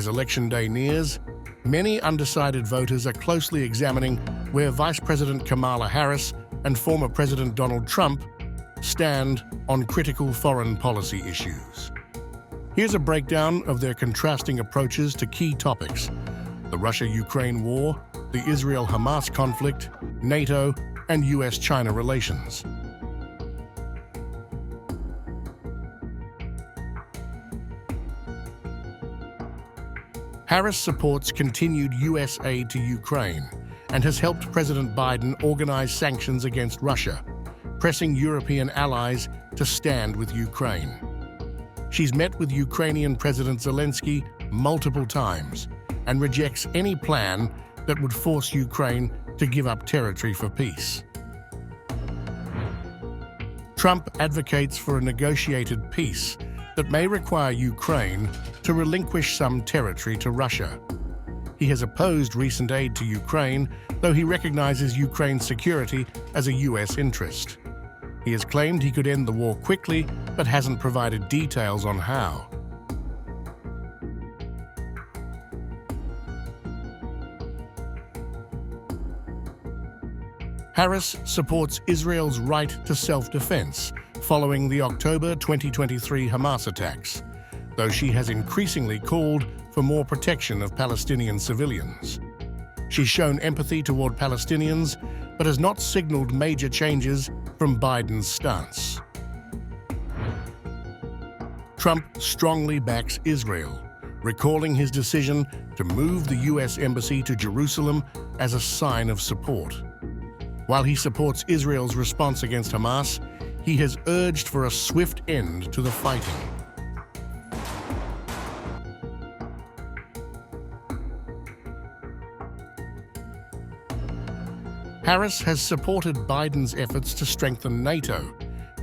As Election Day nears, many undecided voters are closely examining where Vice President Kamala Harris and former President Donald Trump stand on critical foreign policy issues. Here's a breakdown of their contrasting approaches to key topics: the Russia-Ukraine war, the Israel-Hamas conflict, NATO and US-China relations. Harris supports continued US aid to Ukraine and has helped President Biden organize sanctions against Russia, pressing European allies to stand with Ukraine. She's met with Ukrainian President Zelensky multiple times and rejects any plan that would force Ukraine to give up territory for peace. Trump advocates for a negotiated peace that may require Ukraine to relinquish some territory to Russia. He has opposed recent aid to Ukraine, though he recognizes Ukraine's security as a US interest. He has claimed he could end the war quickly, but hasn't provided details on how. Harris supports Israel's right to self-defense following the October 2023 Hamas attacks, though she has increasingly called for more protection of Palestinian civilians. She's shown empathy toward Palestinians, but has not signaled major changes from Biden's stance. Trump strongly backs Israel, recalling his decision to move the US embassy to Jerusalem as a sign of support. While he supports Israel's response against Hamas, he has urged for a swift end to the fighting. Harris has supported Biden's efforts to strengthen NATO,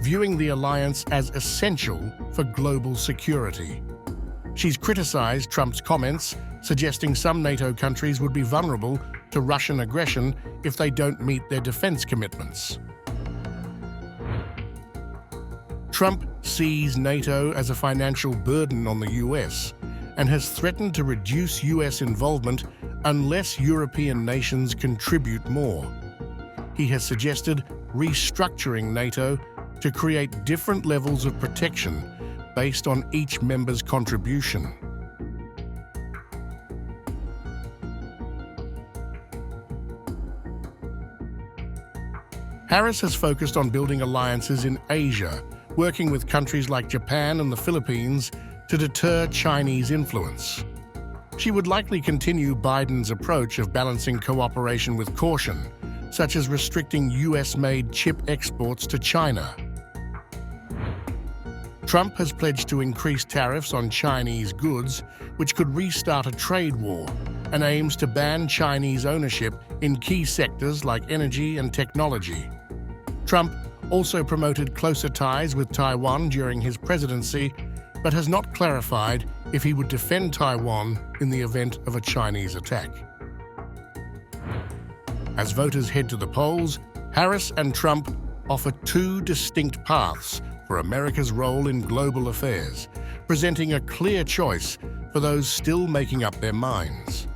viewing the alliance as essential for global security. She's criticized Trump's comments, suggesting some NATO countries would be vulnerable to Russian aggression if they don't meet their defense commitments. Trump sees NATO as a financial burden on the US and has threatened to reduce US involvement unless European nations contribute more. He has suggested restructuring NATO to create different levels of protection based on each member's contribution. Harris has focused on building alliances in Asia, working with countries like Japan and the Philippines to deter Chinese influence. She would likely continue Biden's approach of balancing cooperation with caution, such as restricting US-made chip exports to China. Trump has pledged to increase tariffs on Chinese goods, which could restart a trade war, and aims to ban Chinese ownership in key sectors like energy and technology. Trump also promoted closer ties with Taiwan during his presidency, but has not clarified if he would defend Taiwan in the event of a Chinese attack. As voters head to the polls, Harris and Trump offer two distinct paths for America's role in global affairs, presenting a clear choice for those still making up their minds.